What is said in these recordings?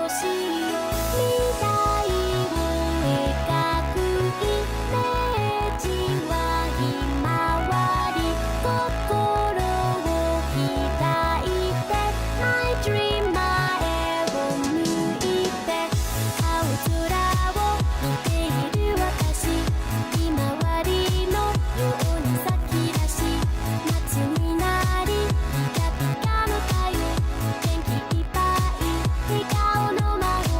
しい未来を描くイメージはひまわり心を開いて My dream 前を向いて青空を見ている私ひまわりのように咲き出し夏になりピカピカの太陽元気いっぱい笑顔の魔法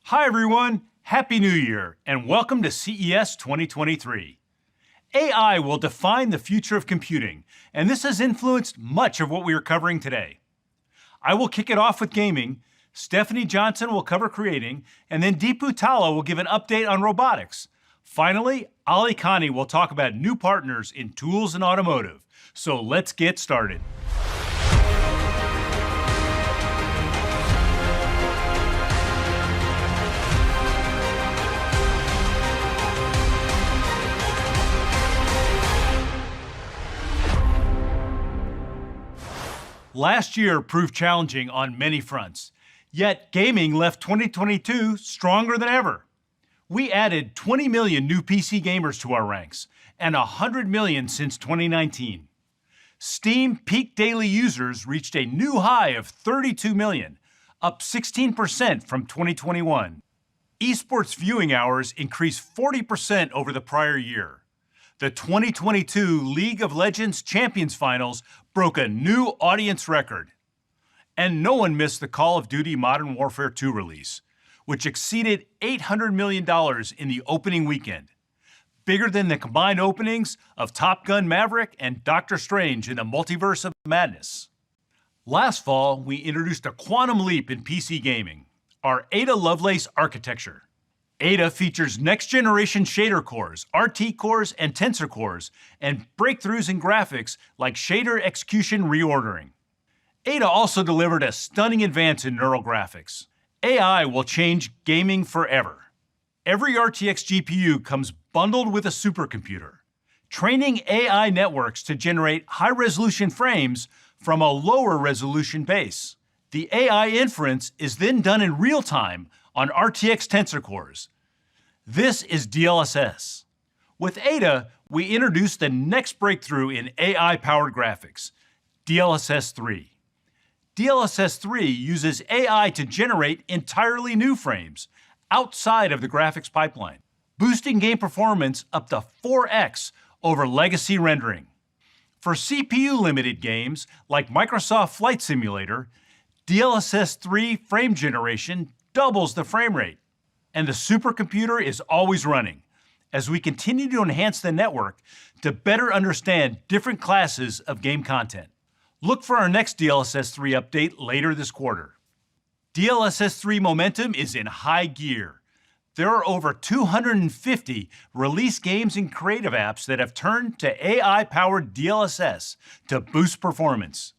Hi everyone, Happy New Year, and welcome to CES 2023. AI will define the future of computing, and this has influenced much of what we are covering today. I will kick it off with gaming, Stephanie Johnson will cover creating, and then Deepu Talla will give an update on robotics. Finally, Ali Khani will talk about new partners in tools and automotive. So let's get started. Last year proved challenging on many fronts, yet gaming left 2022 stronger than ever. We added 20 million new PC gamers to our ranks, and 100 million since 2019. Steam peak daily users reached a new high of 32 million, up 16% from 2021. Esports viewing hours increased 40% over the prior year. The 2022 League of Legends Champions Finals broke a new audience record. And no one missed the Call of Duty Modern Warfare 2 release, which exceeded $800 million in the opening weekend, bigger than the combined openings of Top Gun Maverick and Doctor Strange in the Multiverse of Madness. Last fall, we introduced a quantum leap in PC gaming, our Ada Lovelace architecture. Ada features next-generation shader cores, RT cores, and tensor cores, and breakthroughs in graphics like shader execution reordering. Ada also delivered a stunning advance in neural graphics. AI will change gaming forever. Every RTX GPU comes bundled with a supercomputer, training AI networks to generate high-resolution frames from a lower-resolution base. The AI inference is then done in real time on RTX tensor cores. This is DLSS. With Ada, we introduced the next breakthrough in AI-powered graphics, DLSS 3. DLSS 3 uses AI to generate entirely new frames outside of the graphics pipeline, boosting game performance up to 4x over legacy rendering. For CPU-limited games like Microsoft Flight Simulator, DLSS 3 frame generation doubles the frame rate, and the supercomputer is always running as we continue to enhance the network to better understand different classes of game content. Look for our next DLSS 3 update later this quarter. DLSS 3 momentum is in high gear. There are over 250 release games and creative apps that have turned to AI-powered DLSS to boost performance.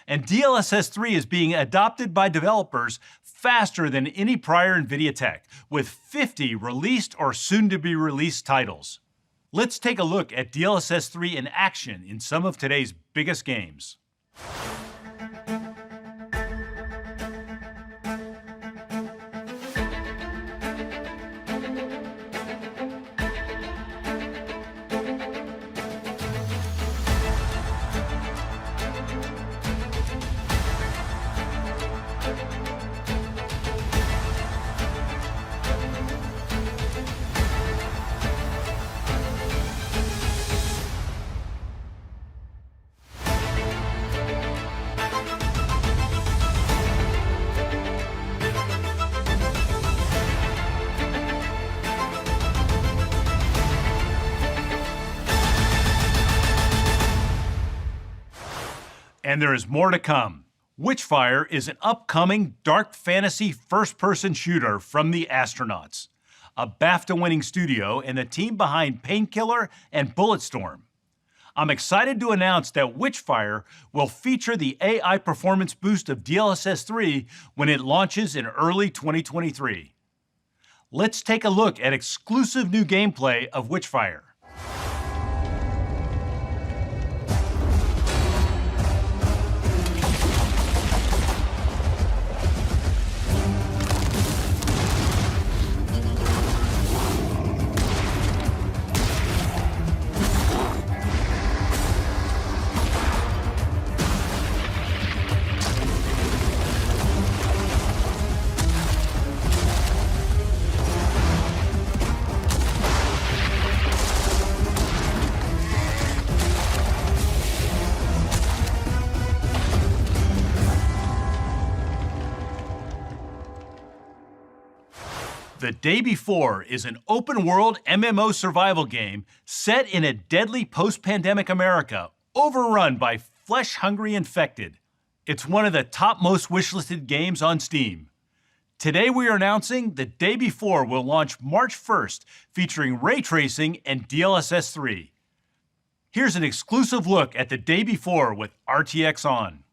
And DLSS 3 is being adopted by developers faster than any prior NVIDIA tech, with 50 released or soon-to-be-released titles. Let's take a look at DLSS 3 in action in some of today's biggest games. And there is more to come. Witchfire is an upcoming dark fantasy first-person shooter from the Astronauts, a BAFTA-winning studio and the team behind Painkiller and Bulletstorm. I'm excited to announce that Witchfire will feature the AI performance boost of DLSS 3 when it launches in early 2023. Let's take a look at exclusive new gameplay of Witchfire. The Day Before is an open-world MMO survival game set in a deadly post-pandemic America, overrun by flesh-hungry infected. It's one of the top most wishlisted games on Steam. Today we are announcing The Day Before will launch March 1st, featuring ray tracing and DLSS 3. Here's an exclusive look at The Day Before with RTX on.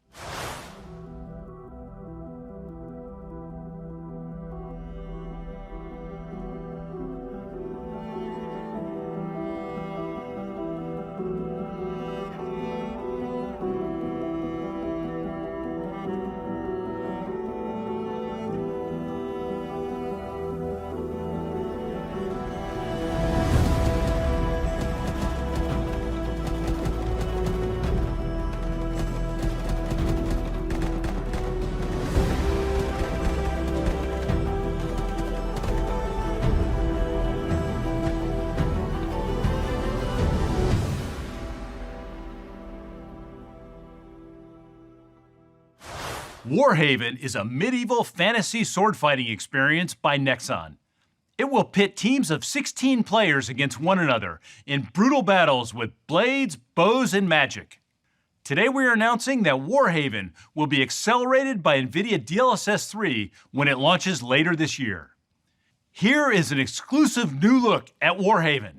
Warhaven is a medieval fantasy sword-fighting experience by Nexon. It will pit teams of 16 players against one another in brutal battles with blades, bows, and magic. Today we are announcing that Warhaven will be accelerated by NVIDIA DLSS 3 when it launches later this year. Here is an exclusive new look at Warhaven.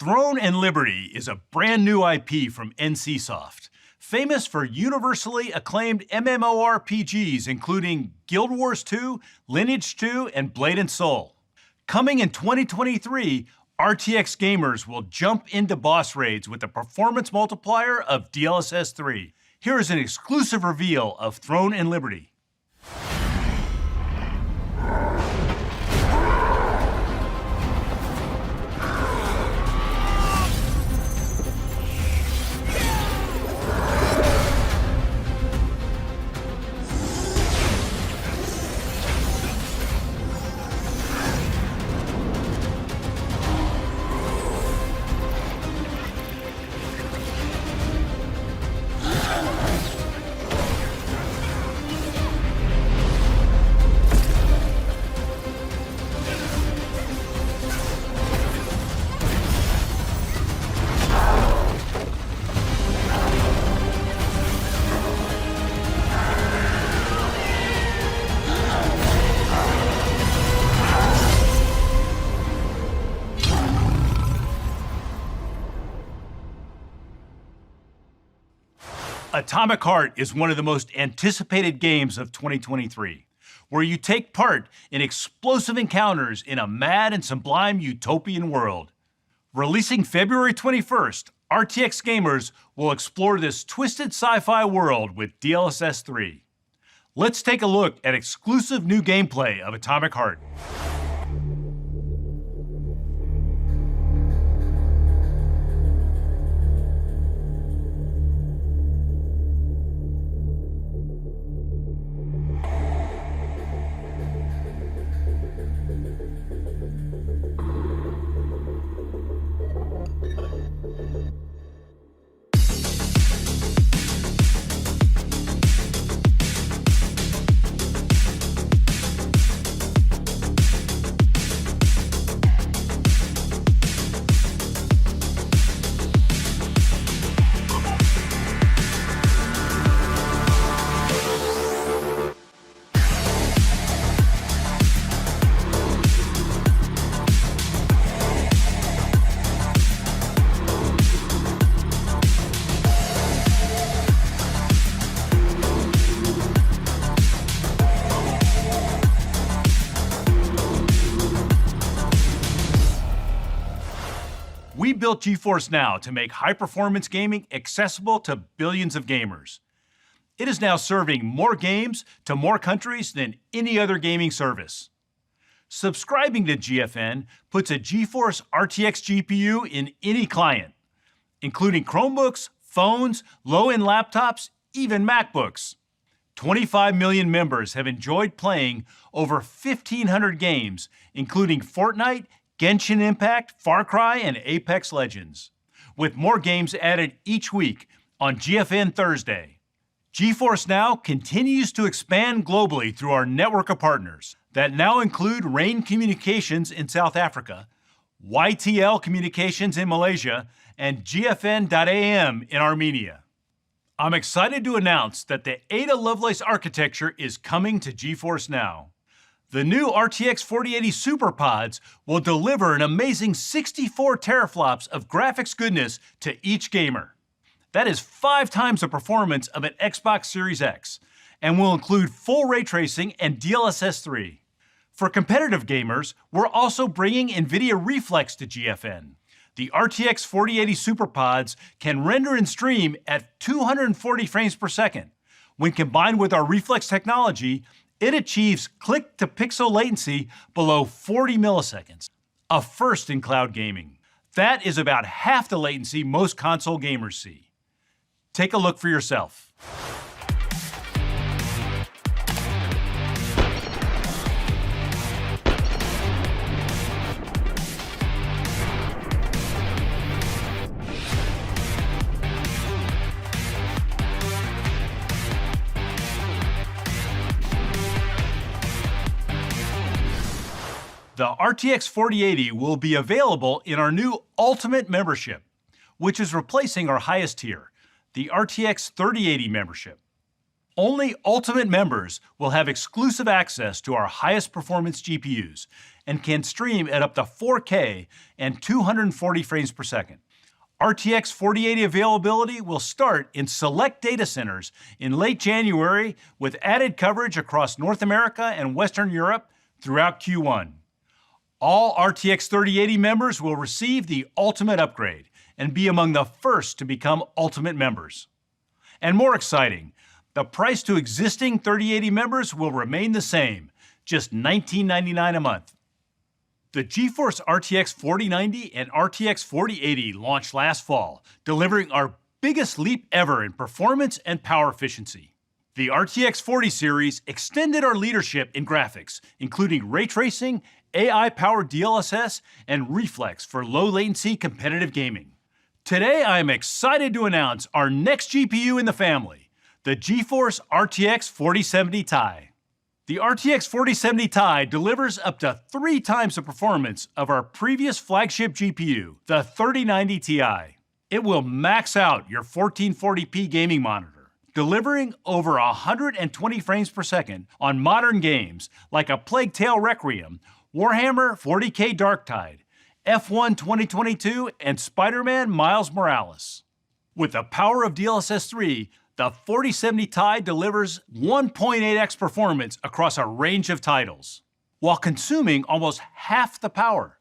Throne and Liberty is a brand new IP from NCSoft, famous for universally acclaimed MMORPGs including Guild Wars 2, Lineage 2, and Blade and Soul. Coming in 2023, RTX gamers will jump into boss raids with the performance multiplier of DLSS 3. Here is an exclusive reveal of Throne and Liberty. Atomic Heart is one of the most anticipated games of 2023, where you take part in explosive encounters in a mad and sublime utopian world. Releasing February 21st, RTX gamers will explore this twisted sci-fi world with DLSS 3. Let's take a look at exclusive new gameplay of Atomic Heart. built GeForce Now to make high-performance gaming accessible to billions of gamers. It is now serving more games to more countries than any other gaming service. Subscribing to GFN puts a GeForce RTX GPU in any client, including Chromebooks, phones, low-end laptops, even MacBooks. 25 million members have enjoyed playing over 1,500 games, including Fortnite, Genshin Impact, Far Cry, and Apex Legends, with more games added each week on GFN Thursday. GeForce Now continues to expand globally through our network of partners that now include Rain Communications in South Africa, YTL Communications in Malaysia, and GFN.AM in Armenia. I'm excited to announce that the Ada Lovelace architecture is coming to GeForce Now. The new RTX 4080 SuperPods will deliver an amazing 64 teraflops of graphics goodness to each gamer. That is 5 times the performance of an Xbox Series X, and will include full ray tracing and DLSS 3. For competitive gamers, we're also bringing NVIDIA Reflex to GFN. The RTX 4080 SuperPods can render and stream at 240 frames per second. When combined with our Reflex technology, it achieves click-to-pixel latency below 40 milliseconds, a first in cloud gaming. That is about half the latency most console gamers see. Take a look for yourself. The RTX 4080 will be available in our new Ultimate membership, which is replacing our highest tier, the RTX 3080 membership. Only Ultimate members will have exclusive access to our highest performance GPUs and can stream at up to 4K and 240 frames per second. RTX 4080 availability will start in select data centers in late January, with added coverage across North America and Western Europe throughout Q1. All RTX 3080 members will receive the Ultimate upgrade and be among the first to become Ultimate members. And more exciting, the price to existing 3080 members will remain the same, just $19.99 a month. The GeForce RTX 4090 and RTX 4080 launched last fall, delivering our biggest leap ever in performance and power efficiency. The RTX 40 series extended our leadership in graphics, including ray tracing, AI-powered DLSS, and Reflex for low-latency competitive gaming. Today, I am excited to announce our next GPU in the family, the GeForce RTX 4070 Ti. The RTX 4070 Ti delivers up to 3 times the performance of our previous flagship GPU, the 3090 Ti. It will max out your 1440p gaming monitor, delivering over 120 frames per second on modern games like A Plague Tale Requiem, Warhammer 40K Darktide, F1 2022, and Spider-Man Miles Morales. With the power of DLSS 3, the 4070 Ti delivers 1.8x performance across a range of titles, while consuming almost half the power.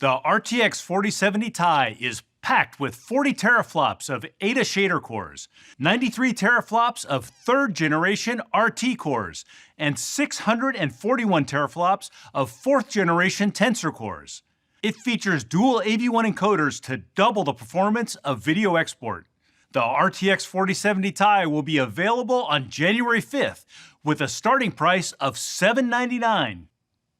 The RTX 4070 Ti is packed with 40 teraflops of Ada shader cores, 93 teraflops of 3rd generation RT cores, and 641 teraflops of 4th generation Tensor cores. It features dual AV1 encoders to double the performance of video export. The RTX 4070 Ti will be available on January 5th with a starting price of $799.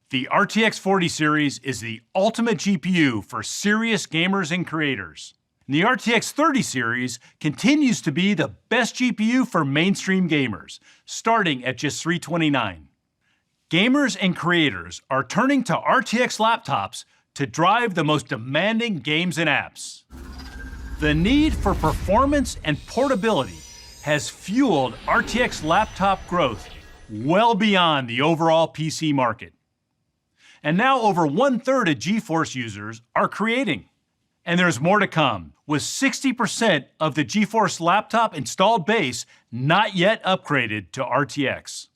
The RTX 40 series is the ultimate GPU for serious gamers and creators. The RTX 30 series continues to be the best GPU for mainstream gamers, starting at just $329. Gamers and creators are turning to RTX laptops to drive the most demanding games and apps. The need for performance and portability has fueled RTX laptop growth well beyond the overall PC market. And now over 1/3 of GeForce users are creating. And there's more to come, with 60% of the GeForce laptop installed base not yet upgraded to RTX.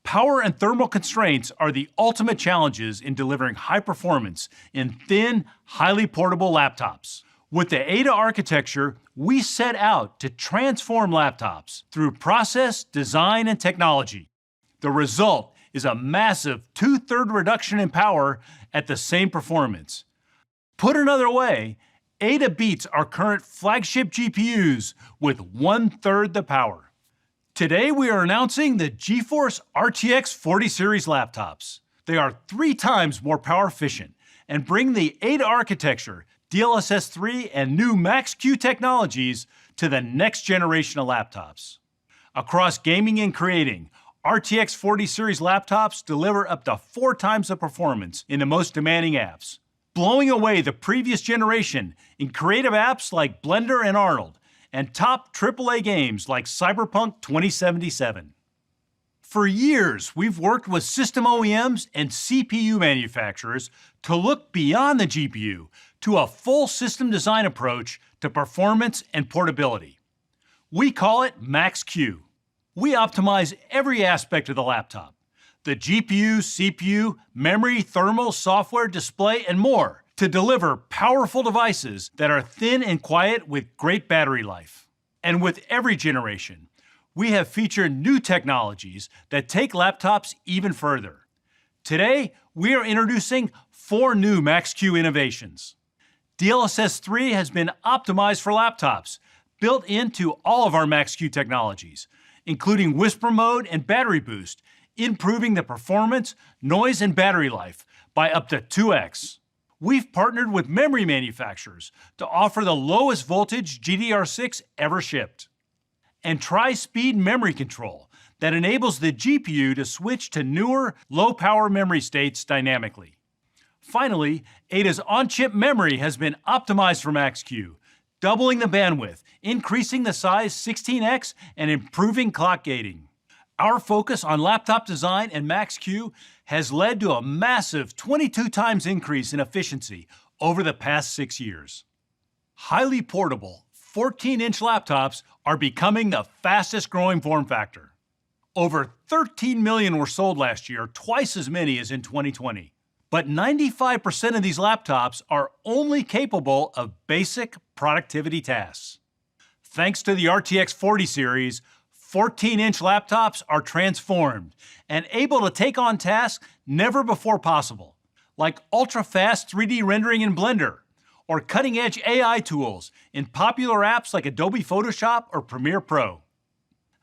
Power and thermal constraints are the ultimate challenges in delivering high performance in thin, highly portable laptops. With the Ada architecture, we set out to transform laptops through process, design, and technology. The result is a massive 2/3 reduction in power at the same performance. Put another way, Ada beats our current flagship GPUs with 1/3 the power. Today we are announcing the GeForce RTX 40 series laptops. They are 3 times more power efficient and bring the Ada architecture, DLSS 3, and new Max-Q technologies to the next generation of laptops. Across gaming and creating, RTX 40 series laptops deliver up to 4 times the performance in the most demanding apps, blowing away the previous generation in creative apps like Blender and Arnold, and top AAA games like Cyberpunk 2077. For years, we've worked with system OEMs and CPU manufacturers to look beyond the GPU to a full system design approach to performance and portability. We call it Max-Q. We optimize every aspect of the laptop: the GPU, CPU, memory, thermal, software, display, and more, to deliver powerful devices that are thin and quiet with great battery life. And with every generation, we have featured new technologies that take laptops even further. Today, we are introducing 4 new Max-Q innovations. DLSS 3 has been optimized for laptops, built into all of our Max-Q technologies, including Whisper Mode and Battery Boost, improving the performance, noise, and battery life by up to 2x. We've partnered with memory manufacturers to offer the lowest voltage GDDR6 ever shipped. And Tri-Speed Memory Control that enables the GPU to switch to newer, low-power memory states dynamically. Finally, Ada's on-chip memory has been optimized for Max-Q, doubling the bandwidth, increasing the size 16x, and improving clock gating. Our focus on laptop design and Max-Q has led to a massive 22 times increase in efficiency over the past 6 years. Highly portable 14-inch laptops are becoming the fastest growing form factor. Over 13 million were sold last year, twice as many as in 2020. But 95% of these laptops are only capable of basic productivity tasks. Thanks to the RTX 40 series, 14-inch laptops are transformed and able to take on tasks never before possible, like ultra-fast 3D rendering in Blender, or cutting-edge AI tools in popular apps like Adobe Photoshop or Premiere Pro.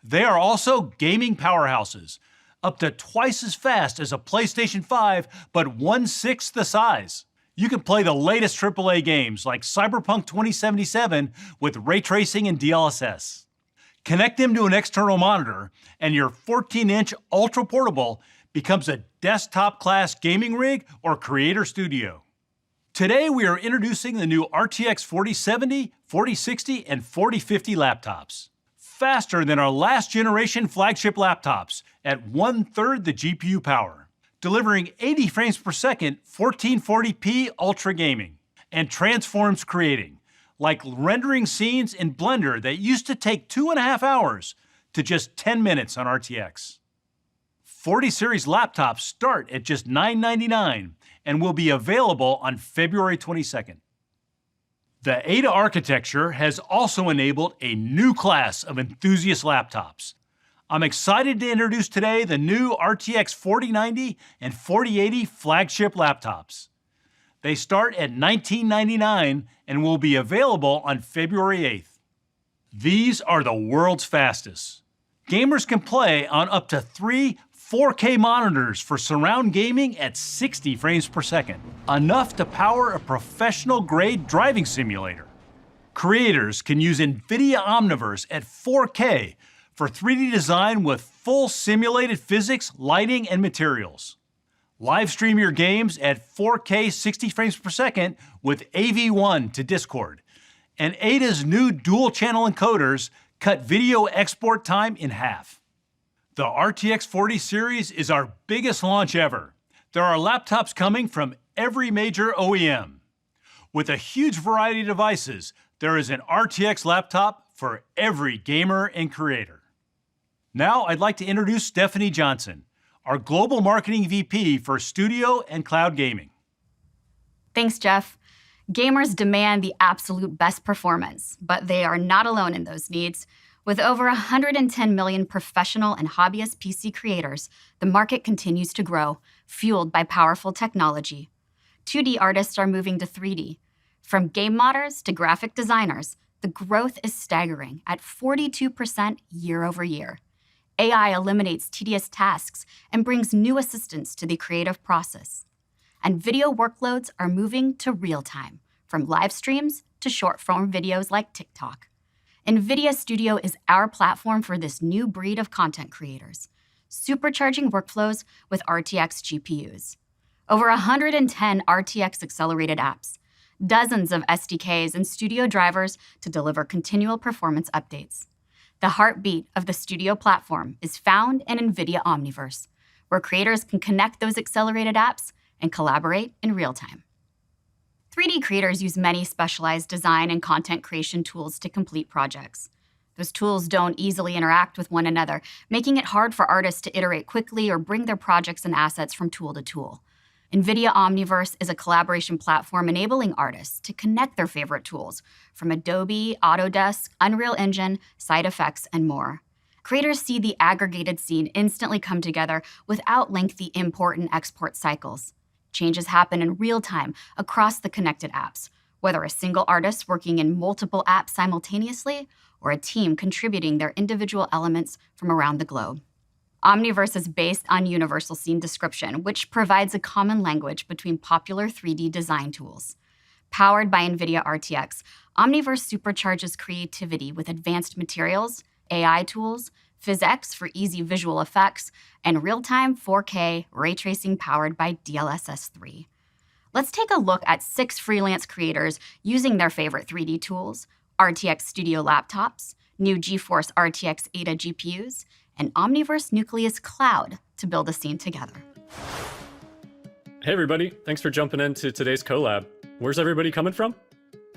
They are also gaming powerhouses, up to twice as fast as a PlayStation 5, but 1/6 the size. You can play the latest AAA games like Cyberpunk 2077 with ray tracing and DLSS. Connect them to an external monitor, and your 14-inch ultra-portable becomes a desktop-class gaming rig or creator studio. Today, we are introducing the new RTX 4070, 4060, and 4050 laptops. Faster than our last generation flagship laptops at 1/3 the GPU power, delivering 80 frames per second 1440p Ultra Gaming, and transforms creating, like rendering scenes in Blender that used to take 2.5 hours to just 10 minutes on RTX. 40 series laptops start at just $999 and will be available on February 22nd. The Ada architecture has also enabled a new class of enthusiast laptops. I'm excited to introduce today the new RTX 4090 and 4080 flagship laptops. They start at $1999 and will be available on February 8th. These are the world's fastest. Gamers can play on up to 3 4K monitors for surround gaming at 60 frames per second, enough to power a professional-grade driving simulator. Creators can use NVIDIA Omniverse at 4K for 3D design with full simulated physics, lighting, and materials. Livestream your games at 4K 60 frames per second with AV1 to Discord. And Ada's new dual-channel encoders cut video export time in half. The RTX 40 series is our biggest launch ever. There are laptops coming from every major OEM. With a huge variety of devices, there is an RTX laptop for every gamer and creator. Now I'd like to introduce Stephanie Johnson, our Global Marketing VP for Studio and Cloud Gaming. Thanks, Jeff. Gamers demand the absolute best performance, but they are not alone in those needs. With over 110 million professional and hobbyist PC creators, the market continues to grow, fueled by powerful technology. 2D artists are moving to 3D. From game modders to graphic designers, the growth is staggering at 42% year over year. AI eliminates tedious tasks and brings new assistance to the creative process. And video workloads are moving to real time, from live streams to short-form videos like TikTok. NVIDIA Studio is our platform for this new breed of content creators, supercharging workflows with RTX GPUs. Over 110 RTX accelerated apps, dozens of SDKs and studio drivers to deliver continual performance updates. The heartbeat of the Studio platform is found in NVIDIA Omniverse, where creators can connect those accelerated apps and collaborate in real time. 3D creators use many specialized design and content creation tools to complete projects. Those tools don't easily interact with one another, making it hard for artists to iterate quickly or bring their projects and assets from tool to tool. NVIDIA Omniverse is a collaboration platform enabling artists to connect their favorite tools from Adobe, Autodesk, Unreal Engine, Side Effects, and more. Creators see the aggregated scene instantly come together without lengthy import and export cycles. Changes happen in real time across the connected apps, whether a single artist working in multiple apps simultaneously or a team contributing their individual elements from around the globe. Omniverse is based on Universal Scene Description, which provides a common language between popular 3D design tools. Powered by NVIDIA RTX, Omniverse supercharges creativity with advanced materials, AI tools, PhysX for easy visual effects, and real-time 4K ray tracing powered by DLSS 3. Let's take a look at 6 freelance creators using their favorite 3D tools, RTX Studio laptops, new GeForce RTX Ada GPUs, and Omniverse Nucleus Cloud to build a scene together. Hey everybody, thanks for jumping into today's collab. Where's everybody coming from?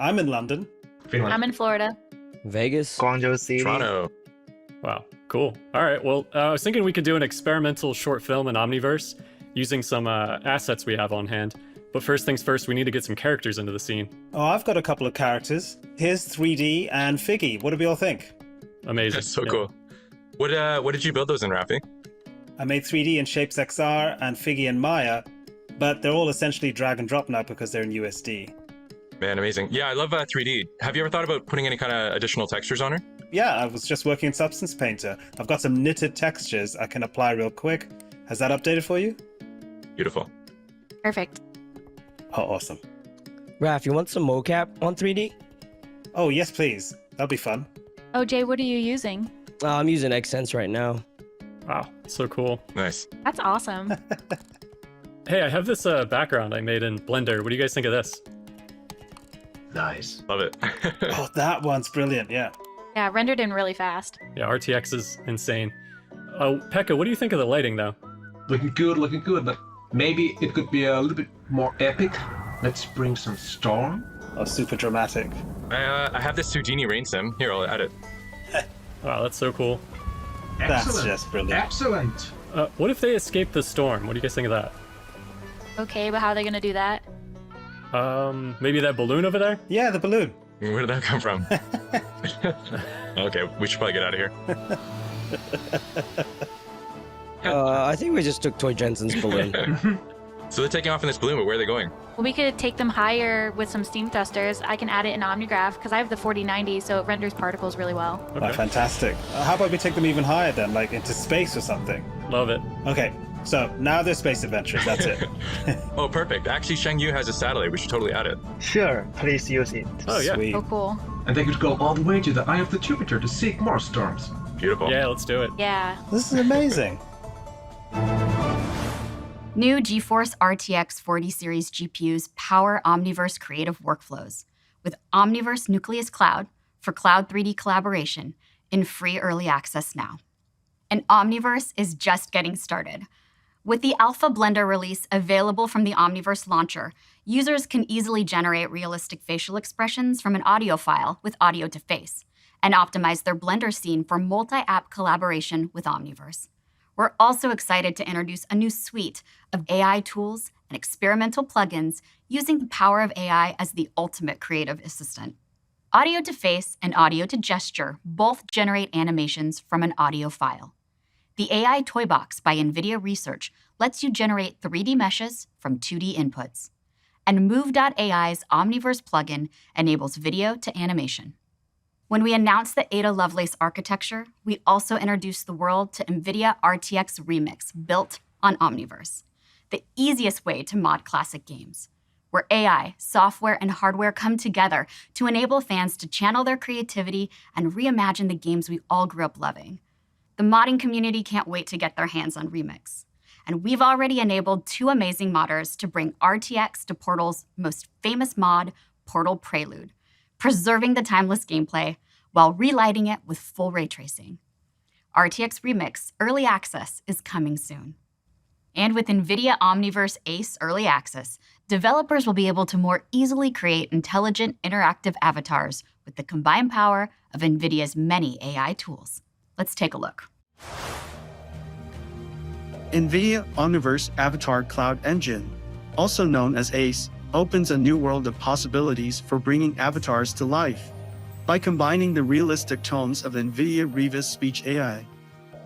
I'm in London. Finland. I'm in Florida. Vegas. Guangzhou City. Toronto. Wow, cool. All right, well, I was thinking we could do an experimental short film in Omniverse using some assets we have on hand. But first things first, we need to get some characters into the scene. Oh, I've got a couple of characters. Here's 3D and Figgy. What do we all think? Amazing. That's so cool. What did you build those in, Rafi? I made 3D in Shapes XR and Figgy in Maya, but they're all essentially drag and drop now because they're in USD. Man, amazing. Yeah, I love 3D. Have you ever thought about putting any kind of additional textures on her? Yeah, I was just working in Substance Painter. I've got some knitted textures I can apply real quick. Has that updated for you? Beautiful. Perfect. Oh, awesome. Raph, you want some mocap on 3D? Oh, yes, please. That'll be fun. Oh, Jay, what are you using? I'm using Xsense right now. Wow, so cool. Nice. That's awesome. Hey, I have this background I made in Blender. What do you guys think of this? Nice. Love it. Oh, that one's brilliant, yeah. Yeah, rendered in really fast. Yeah, RTX is insane. Oh, Pekka, what do you think of the lighting though? Looking good, but maybe it could be a little bit more epic. Let's bring some storm. Oh, super dramatic. I have this Houdini rain sim. Here, I'll add it. Wow, that's so cool. That's Excellent. just brilliant. Excellent. What if they escape the storm? What do you guys think of that? Okay, but how are they going to do that? Maybe that balloon over there? Yeah, the balloon. Where did that come from? Okay, we should probably get out of here. I think we just took Toy Jensen's balloon. So they're taking off in this balloon, but where are they going? Well, we could take them higher with some steam thrusters. I can add it in OmniGraph because I have the 4090, so it renders particles really well. Okay. Oh, fantastic. How about we take them even higher then, like into space or something? Love it. Okay, so now they're space adventures, that's it. Oh, perfect. Actually, Shengyu has a satellite. We should totally add it. Sure, please use it. Oh, yeah. Sweet. Oh, cool. And they could go all the way to the eye of the Jupiter to seek more storms. Beautiful. Yeah, let's do it. Yeah. This is amazing. New GeForce RTX 40 series GPUs power Omniverse creative workflows with Omniverse Nucleus Cloud for cloud 3D collaboration in free early access now. And Omniverse is just getting started. With the Alpha Blender release available from the Omniverse launcher, users can easily generate realistic facial expressions from an audio file with audio to face and optimize their Blender scene for multi-app collaboration with Omniverse. We're also excited to introduce a new suite of AI tools and experimental plugins using the power of AI as the ultimate creative assistant. Audio to face and audio to gesture both generate animations from an audio file. The AI Toy Box by NVIDIA Research lets you generate 3D meshes from 2D inputs. And Move.ai's Omniverse plugin enables video to animation. When we announced the Ada Lovelace architecture, we also introduced the world to NVIDIA RTX Remix built on Omniverse, the easiest way to mod classic games, where AI, software, and hardware come together to enable fans to channel their creativity and reimagine the games we all grew up loving. The modding community can't wait to get their hands on Remix. And we've already enabled 2 amazing modders to bring RTX to Portal's most famous mod, Portal Prelude, preserving the timeless gameplay while relighting it with full ray tracing. RTX Remix Early Access is coming soon. And with NVIDIA Omniverse Ace Early Access, developers will be able to more easily create intelligent, interactive avatars with the combined power of NVIDIA's many AI tools. Let's take a look. NVIDIA Omniverse Avatar Cloud Engine, also known as ACE, opens a new world of possibilities for bringing avatars to life. By combining the realistic tones of NVIDIA Revis Speech AI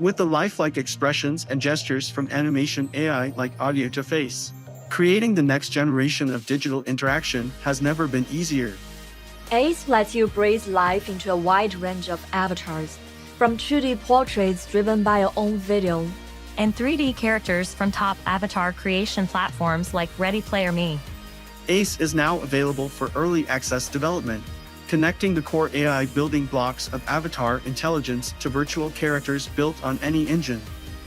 with the lifelike expressions and gestures from animation AI like audio to face, creating the next generation of digital interaction has never been easier. ACE lets you breathe life into a wide range of avatars, from 2D portraits driven by your own video, and 3D characters from top avatar creation platforms like Ready Player Me. ACE is now available for early access development, connecting the core AI building blocks of avatar intelligence to virtual characters built on any engine,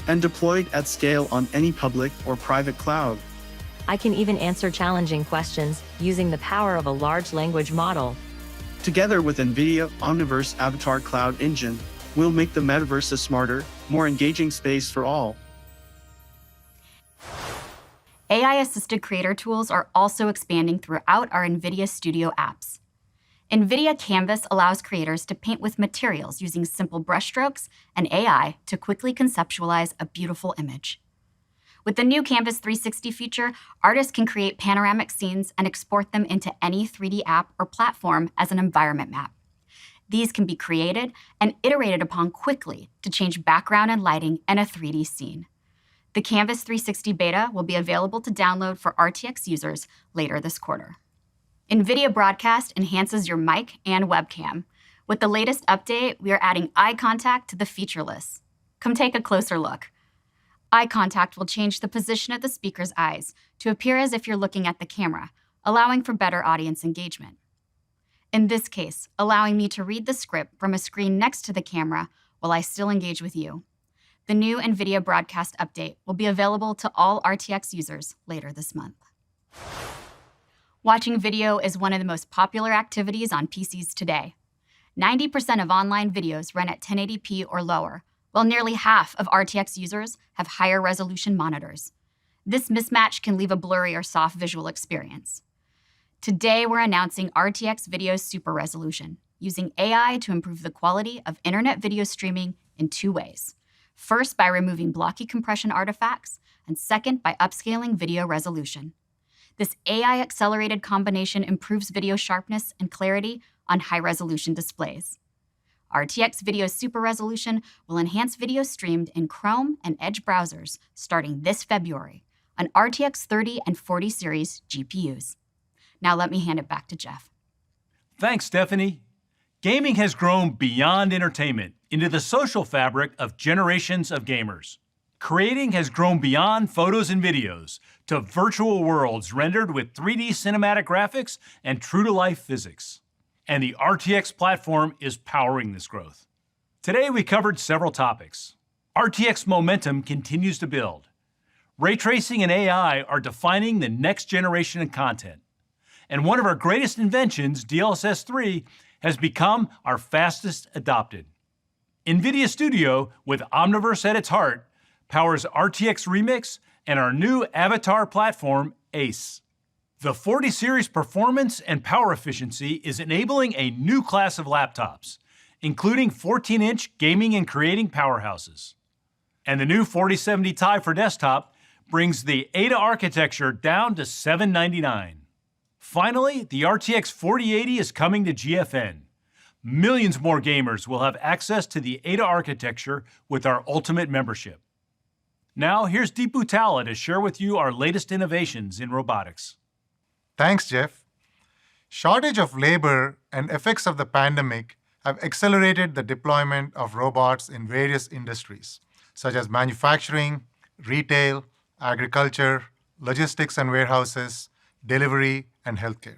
and deployed at scale on any public or private cloud. I can even answer challenging questions using the power of a large language model. Together with NVIDIA Omniverse Avatar Cloud Engine, we'll make the metaverse a smarter, more engaging space for all. AI-assisted creator tools are also expanding throughout our NVIDIA Studio apps. NVIDIA Canvas allows creators to paint with materials using simple brushstrokes and AI to quickly conceptualize a beautiful image. With the new Canvas 360 feature, artists can create panoramic scenes and export them into any 3D app or platform as an environment map. These can be created and iterated upon quickly to change background and lighting in a 3D scene. The Canvas 360 beta will be available to download for RTX users later this quarter. NVIDIA Broadcast enhances your mic and webcam. With the latest update, we are adding eye contact to the feature list. Come take a closer look. Eye contact will change the position of the speaker's eyes to appear as if you're looking at the camera, allowing for better audience engagement. In this case, allowing me to read the script from a screen next to the camera while I still engage with you. The new NVIDIA Broadcast update will be available to all RTX users later this month. Watching video is one of the most popular activities on PCs today. 90% of online videos run at 1080p or lower, while nearly half of RTX users have higher resolution monitors. This mismatch can leave a blurry or soft visual experience. Today, we're announcing RTX Video Super Resolution, using AI to improve the quality of internet video streaming in 2 ways. First, by removing blocky compression artifacts, and second, by upscaling video resolution. This AI-accelerated combination improves video sharpness and clarity on high-resolution displays. RTX Video Super Resolution will enhance video streamed in Chrome and Edge browsers starting this February on RTX 30 and 40 series GPUs. Now let me hand it back to Jeff. Thanks, Stephanie. Gaming has grown beyond entertainment into the social fabric of generations of gamers. Creating has grown beyond photos and videos to virtual worlds rendered with 3D cinematic graphics and true-to-life physics. And the RTX platform is powering this growth. Today we covered several topics. RTX momentum continues to build. Ray tracing and AI are defining the next generation of content. And one of our greatest inventions, DLSS 3, has become our fastest adopted. NVIDIA Studio, with Omniverse at its heart, powers RTX Remix and our new avatar platform, ACE. The 40 series performance and power efficiency is enabling a new class of laptops, including 14-inch gaming and creating powerhouses. And the new 4070 Ti for desktop brings the Ada architecture down to $799. Finally, the RTX 4080 is coming to GFN. Millions more gamers will have access to the Ada architecture with our Ultimate membership. Now, here's Deepu Talla to share with you our latest innovations in robotics. Thanks, Jeff. Shortage of labor and effects of the pandemic have accelerated the deployment of robots in various industries, such as manufacturing, retail, agriculture, logistics and warehouses, delivery, and healthcare.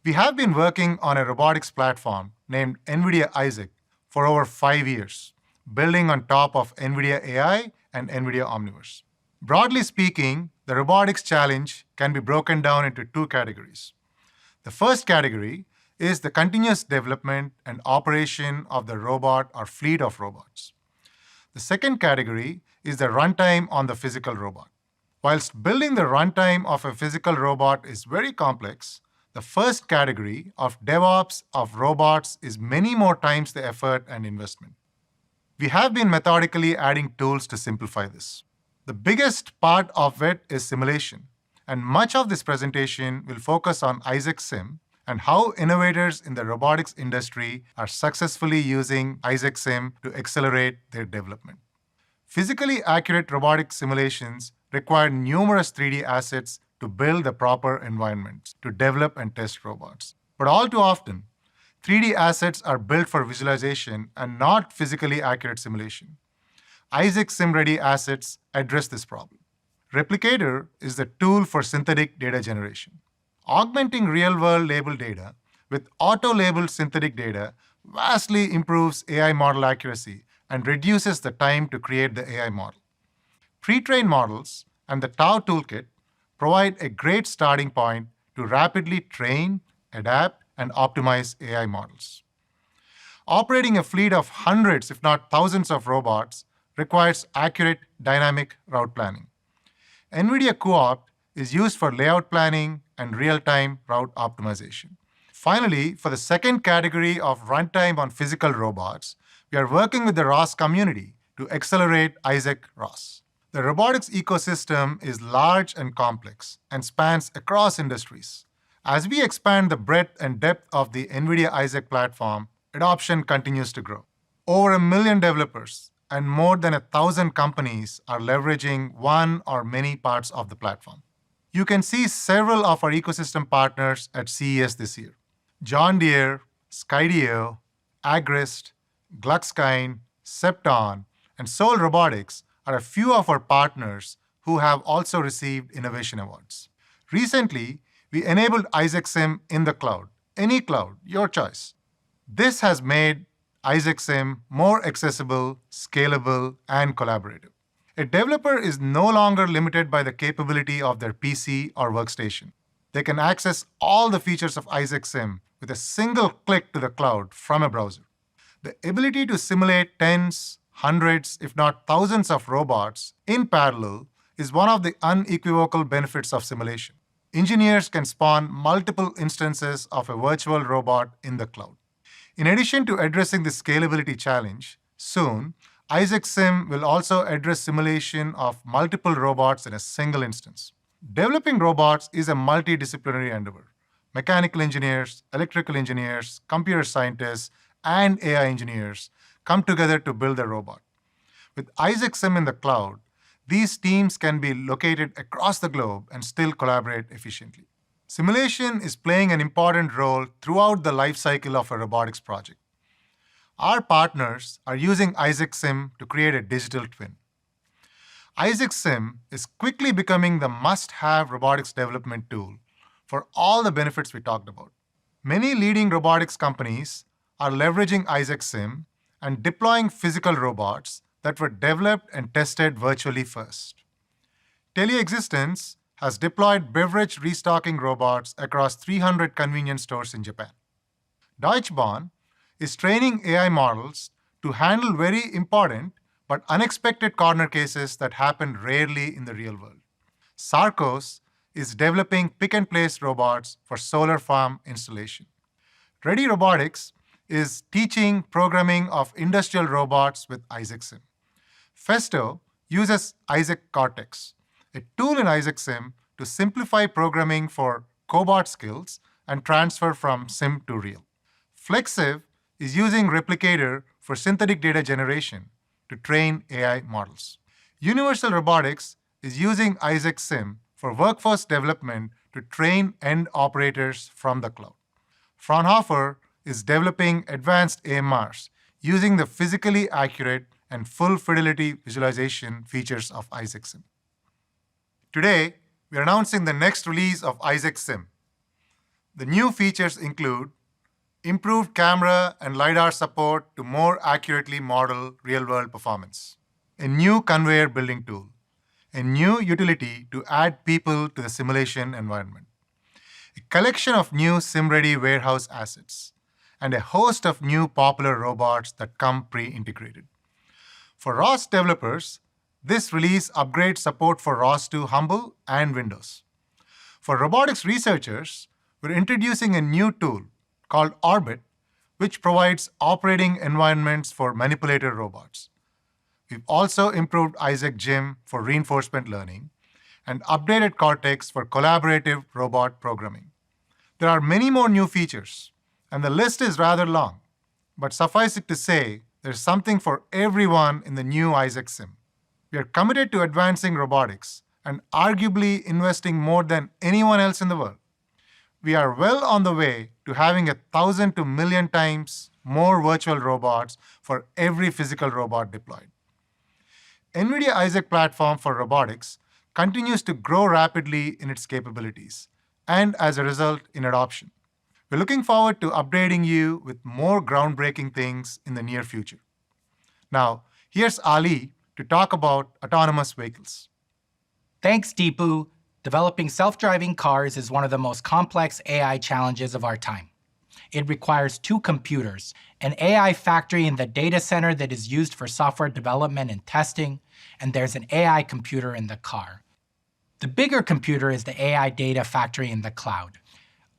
We have been working on a robotics platform named NVIDIA Isaac for over 5 years, building on top of NVIDIA AI and NVIDIA Omniverse. Broadly speaking, the robotics challenge can be broken down into 2 categories. The first category is the continuous development and operation of the robot or fleet of robots. The second category is the runtime on the physical robot. Whilst building the runtime of a physical robot is very complex, the first category of DevOps of robots is many more times the effort and investment. We have been methodically adding tools to simplify this. The biggest part of it is simulation, and much of this presentation will focus on Isaac Sim and how innovators in the robotics industry are successfully using Isaac Sim to accelerate their development. Physically accurate robotic simulations require numerous 3D assets to build the proper environments to develop and test robots. But all too often, 3D assets are built for visualization and not physically accurate simulation. Isaac SimReady assets address this problem. Replicator is the tool for synthetic data generation. Augmenting real-world label data with auto-labeled synthetic data vastly improves AI model accuracy and reduces the time to create the AI model. Pre-trained models and the Tau toolkit provide a great starting point to rapidly train, adapt, and optimize AI models. Operating a fleet of hundreds, if not thousands of robots requires accurate dynamic route planning. NVIDIA Co-op is used for layout planning and real-time route optimization. Finally, for the second category of runtime on physical robots, we are working with the ROS community to accelerate Isaac ROS. The robotics ecosystem is large and complex and spans across industries. As we expand the breadth and depth of the NVIDIA Isaac platform, adoption continues to grow. Over 1 million developers and more than 1,000 companies are leveraging one or many parts of the platform. You can see several of our ecosystem partners at CES this year. John Deere, Skydio, Agrist, Gluckskind, Septon, and Soul Robotics are a few of our partners who have also received innovation awards. Recently, we enabled Isaac Sim in the cloud, any cloud, your choice. This has made Isaac Sim more accessible, scalable, and collaborative. A developer is no longer limited by the capability of their PC or workstation. They can access all the features of Isaac Sim with a single click to the cloud from a browser. The ability to simulate tens, hundreds, if not thousands of robots in parallel is one of the unequivocal benefits of simulation. Engineers can spawn multiple instances of a virtual robot in the cloud. In addition to addressing the scalability challenge, soon, Isaac Sim will also address simulation of multiple robots in a single instance. Developing robots is a multidisciplinary endeavor. Mechanical engineers, electrical engineers, computer scientists, and AI engineers come together to build a robot. With Isaac Sim in the cloud, these teams can be located across the globe and still collaborate efficiently. Simulation is playing an important role throughout the life cycle of a robotics project. Our partners are using Isaac Sim to create a digital twin. Isaac Sim is quickly becoming the must-have robotics development tool for all the benefits we talked about. Many leading robotics companies are leveraging Isaac Sim and deploying physical robots that were developed and tested virtually first. Teleexistence has deployed beverage restocking robots across 300 convenience stores in Japan. Deutsche Bahn is training AI models to handle very important but unexpected corner cases that happen rarely in the real world. Sarcos is developing pick-and-place robots for solar farm installation. Ready Robotics is teaching programming of industrial robots with Isaac Sim. Festo uses Isaac Cortex, a tool in Isaac Sim to simplify programming for cobot skills and transfer from sim to real. Flexive is using Replicator for synthetic data generation to train AI models. Universal Robotics is using Isaac Sim for workforce development to train end operators from the cloud. Fraunhofer is developing advanced AMRs using the physically accurate and full fidelity visualization features of Isaac Sim. Today, we are announcing the next release of Isaac Sim. The new features include improved camera and LiDAR support to more accurately model real-world performance, a new conveyor building tool, a new utility to add people to the simulation environment, a collection of new sim-ready warehouse assets, and a host of new popular robots that come pre-integrated. For ROS developers, this release upgrades support for ROS 2 Humble and Windows. For robotics researchers, we're introducing a new tool called Orbit, which provides operating environments for manipulator robots. We've also improved Isaac Gym for reinforcement learning and updated Cortex for collaborative robot programming. There are many more new features, and the list is rather long, but suffice it to say, there's something for everyone in the new Isaac Sim. We are committed to advancing robotics and arguably investing more than anyone else in the world. We are well on the way to having 1,000 to 1,000,000 times more virtual robots for every physical robot deployed. NVIDIA Isaac platform for robotics continues to grow rapidly in its capabilities and as a result in adoption. We're looking forward to updating you with more groundbreaking things in the near future. Now, here's Ali to talk about autonomous vehicles. Thanks, Deepu. Developing self-driving cars is one of the most complex AI challenges of our time. It requires two computers, an AI factory in the data center that is used for software development and testing, and there's an AI computer in the car. The bigger computer is the AI data factory in the cloud.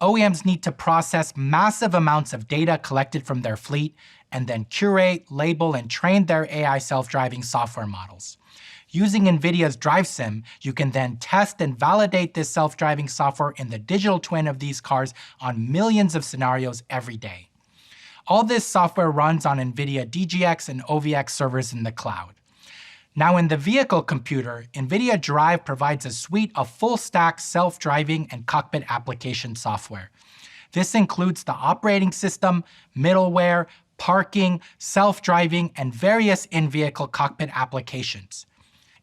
OEMs need to process massive amounts of data collected from their fleet and then curate, label, and train their AI self-driving software models. Using NVIDIA's DriveSim, you can then test and validate this self-driving software in the digital twin of these cars on millions of scenarios every day. All this software runs on NVIDIA DGX and OVX servers in the cloud. Now in the vehicle computer, NVIDIA Drive provides a suite of full-stack self-driving and cockpit application software. This includes the operating system, middleware, parking, self-driving, and various in-vehicle cockpit applications.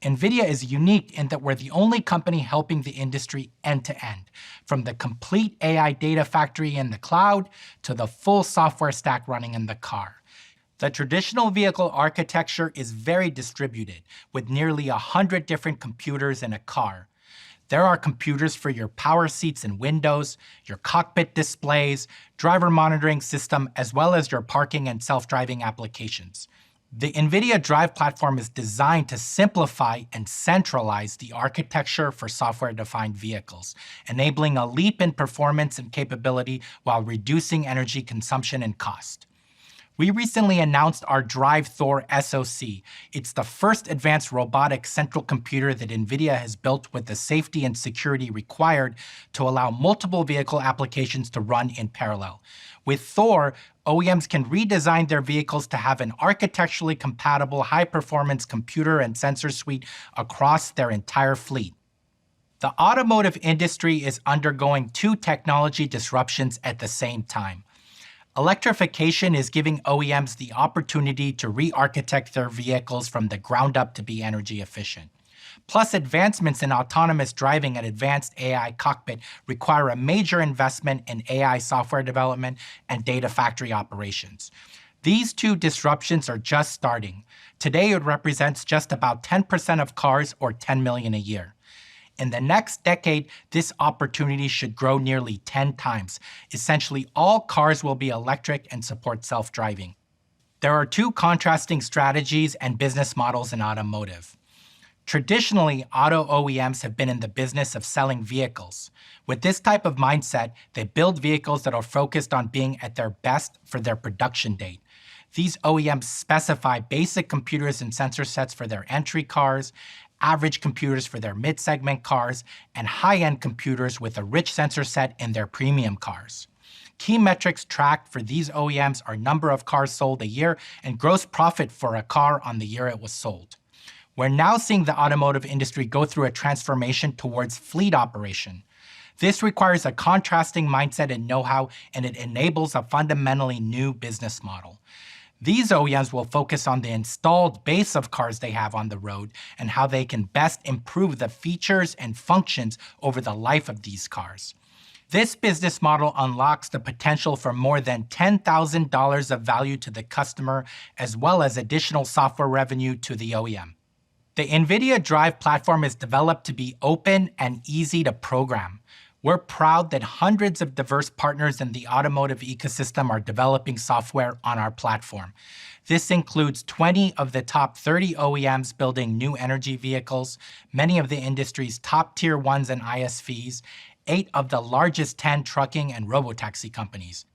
NVIDIA is unique in that we're the only company helping the industry end-to-end, from the complete AI data factory in the cloud to the full software stack running in the car. The traditional vehicle architecture is very distributed, with nearly 100 different computers in a car. There are computers for your power seats and windows, your cockpit displays, driver monitoring system, as well as your parking and self-driving applications. The NVIDIA Drive platform is designed to simplify and centralize the architecture for software-defined vehicles, enabling a leap in performance and capability while reducing energy consumption and cost. We recently announced our Drive Thor SoC. It's the first advanced robotic central computer that NVIDIA has built with the safety and security required to allow multiple vehicle applications to run in parallel. With Thor, OEMs can redesign their vehicles to have an architecturally compatible high-performance computer and sensor suite across their entire fleet. The automotive industry is undergoing two technology disruptions at the same time. Electrification is giving OEMs the opportunity to re-architect their vehicles from the ground up to be energy efficient. Plus, advancements in autonomous driving and advanced AI cockpit require a major investment in AI software development and data factory operations. These two disruptions are just starting. Today, it represents just about 10% of cars, or 10 million a year. In the next decade, this opportunity should grow nearly 10 times. Essentially, all cars will be electric and support self-driving. There are two contrasting strategies and business models in automotive. Traditionally, auto OEMs have been in the business of selling vehicles. With this type of mindset, they build vehicles that are focused on being at their best for their production date. These OEMs specify basic computers and sensor sets for their entry cars, average computers for their mid-segment cars, and high-end computers with a rich sensor set in their premium cars. Key metrics tracked for these OEMs are number of cars sold a year and gross profit for a car on the year it was sold. We're now seeing the automotive industry go through a transformation towards fleet operation. This requires a contrasting mindset and know-how, and it enables a fundamentally new business model. These OEMs will focus on the installed base of cars they have on the road and how they can best improve the features and functions over the life of these cars. This business model unlocks the potential for more than $10,000 of value to the customer, as well as additional software revenue to the OEM. The NVIDIA Drive platform is developed to be open and easy to program. We're proud that hundreds of diverse partners in the automotive ecosystem are developing software on our platform. This includes 20 of the top 30 OEMs building new energy vehicles, many of the industry's top tier 1s and ISVs, 8 of the largest 10 trucking and robotaxi companies.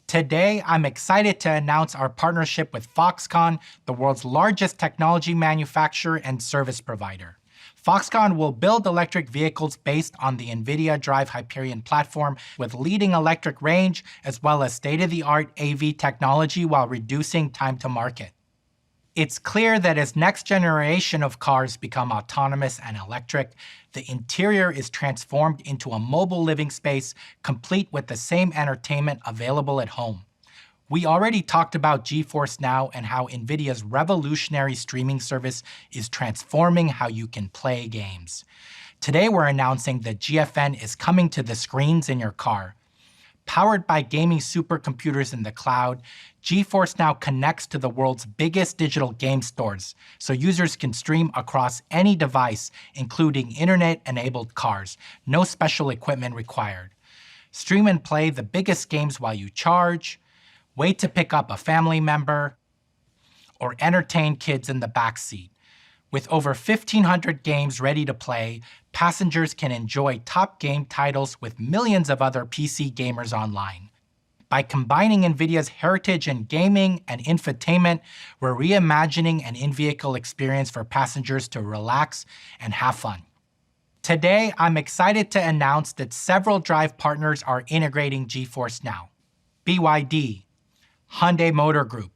Today, I'm excited to announce our partnership with Foxconn, the world's largest technology manufacturer and service provider. Foxconn will build electric vehicles based on the NVIDIA Drive Hyperion platform with leading electric range as well as state-of-the-art AV technology while reducing time to market. It's clear that as next generation of cars become autonomous and electric, the interior is transformed into a mobile living space complete with the same entertainment available at home. We already talked about GeForce Now and how NVIDIA's revolutionary streaming service is transforming how you can play games. Today we're announcing that GFN is coming to the screens in your car. Powered by gaming supercomputers in the cloud, GeForce Now connects to the world's biggest digital game stores, so users can stream across any device, including internet-enabled cars. No special equipment required. Stream and play the biggest games while you charge, wait to pick up a family member, or entertain kids in the backseat. With over 1,500 games ready to play, passengers can enjoy top game titles with millions of other PC gamers online. By combining NVIDIA's heritage in gaming and infotainment, we're reimagining an in-vehicle experience for passengers to relax and have fun. Today, I'm excited to announce that several Drive partners are integrating GeForce Now. BYD, Hyundai Motor Group,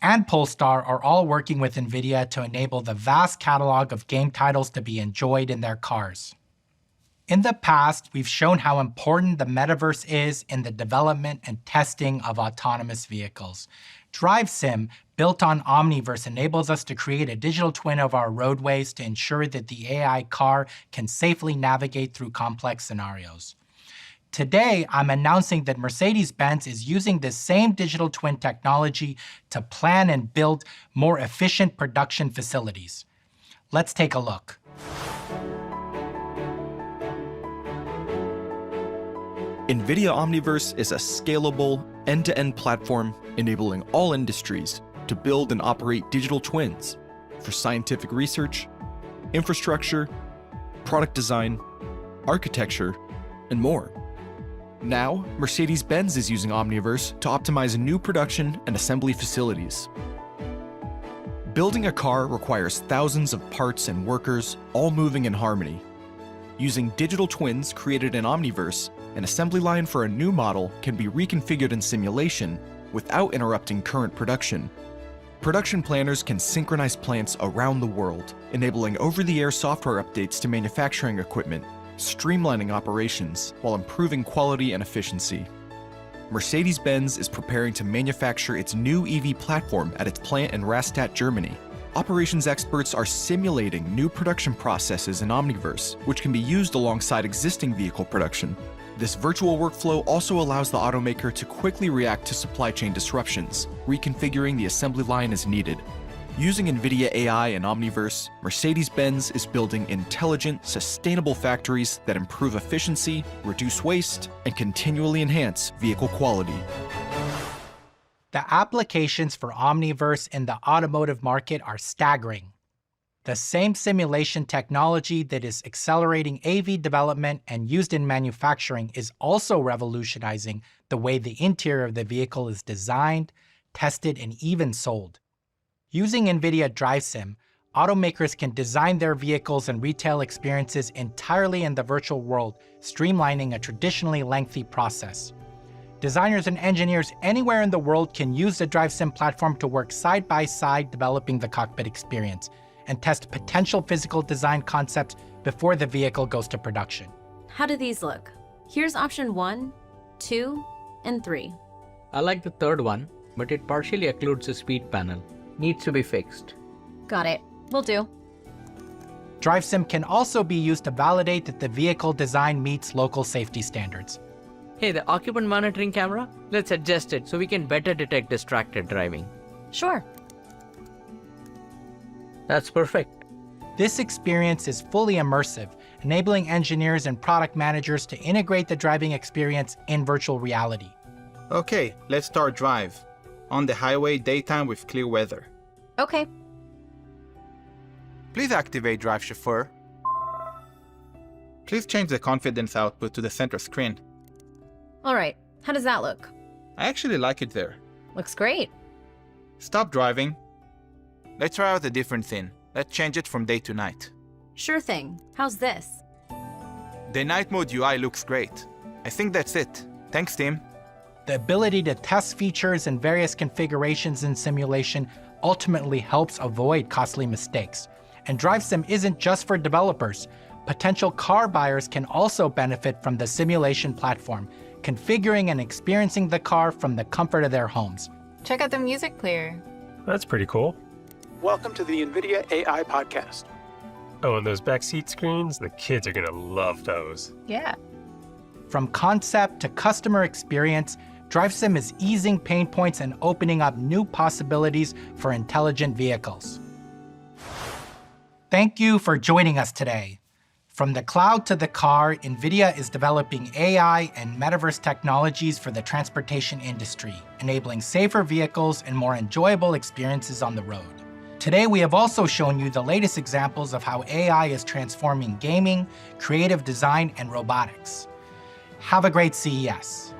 and Polestar are all working with NVIDIA to enable the vast catalog of game titles to be enjoyed in their cars. In the past, we've shown how important the metaverse is in the development and testing of autonomous vehicles. Drive Sim, built on Omniverse, enables us to create a digital twin of our roadways to ensure that the AI car can safely navigate through complex scenarios. Today, I'm announcing that Mercedes-Benz is using this same digital twin technology to plan and build more efficient production facilities. Let's take a look. NVIDIA Omniverse is a scalable, end-to-end platform enabling all industries to build and operate digital twins for scientific research, infrastructure, product design, architecture, and more. Now, Mercedes-Benz is using Omniverse to optimize new production and assembly facilities. Building a car requires thousands of parts and workers, all moving in harmony. Using digital twins created in Omniverse, an assembly line for a new model can be reconfigured in simulation without interrupting current production. Production planners can synchronize plants around the world, enabling over-the-air software updates to manufacturing equipment, streamlining operations while improving quality and efficiency. Mercedes-Benz is preparing to manufacture its new EV platform at its plant in Rastatt, Germany. Operations experts are simulating new production processes in Omniverse, which can be used alongside existing vehicle production. This virtual workflow also allows the automaker to quickly react to supply chain disruptions, reconfiguring the assembly line as needed. Using NVIDIA AI and Omniverse, Mercedes-Benz is building intelligent, sustainable factories that improve efficiency, reduce waste, and continually enhance vehicle quality. The applications for Omniverse in the automotive market are staggering. The same simulation technology that is accelerating AV development and used in manufacturing is also revolutionizing the way the interior of the vehicle is designed, tested, and even sold. Using NVIDIA DriveSim, automakers can design their vehicles and retail experiences entirely in the virtual world, streamlining a traditionally lengthy process. Designers and engineers anywhere in the world can use the DriveSim platform to work side by side developing the cockpit experience and test potential physical design concepts before the vehicle goes to production. How do these look? Here's option 1, 2, and 3. I like the third one, but it partially occludes the speed panel. Needs to be fixed. Got it. Will do. DriveSim can also be used to validate that the vehicle design meets local safety standards. Hey, the occupant monitoring camera? Let's adjust it so we can better detect distracted driving. Sure. That's perfect. This experience is fully immersive, enabling engineers and product managers to integrate the driving experience in virtual reality. Okay, let's start drive. On the highway, daytime with clear weather. Okay. Please activate Drive Chauffeur. Please change the confidence output to the center screen. All right. How does that look? I actually like it there. Looks great. Stop driving. Let's try out a different thing. Let's change it from day to night. Sure thing. How's this? The night mode UI looks great. I think that's it. Thanks, team. The ability to test features in various configurations in simulation ultimately helps avoid costly mistakes. And DriveSim isn't just for developers. Potential car buyers can also benefit from the simulation platform, configuring and experiencing the car from the comfort of their homes. Check out the music player. That's pretty cool. Welcome to the NVIDIA AI podcast. Oh, and those backseat screens, the kids are gonna love those. Yeah. From concept to customer experience, DriveSim is easing pain points and opening up new possibilities for intelligent vehicles. Thank you for joining us today. From the cloud to the car, NVIDIA is developing AI and metaverse technologies for the transportation industry, enabling safer vehicles and more enjoyable experiences on the road. Today, we have also shown you the latest examples of how AI is transforming gaming, creative design, and robotics. Have a great CES.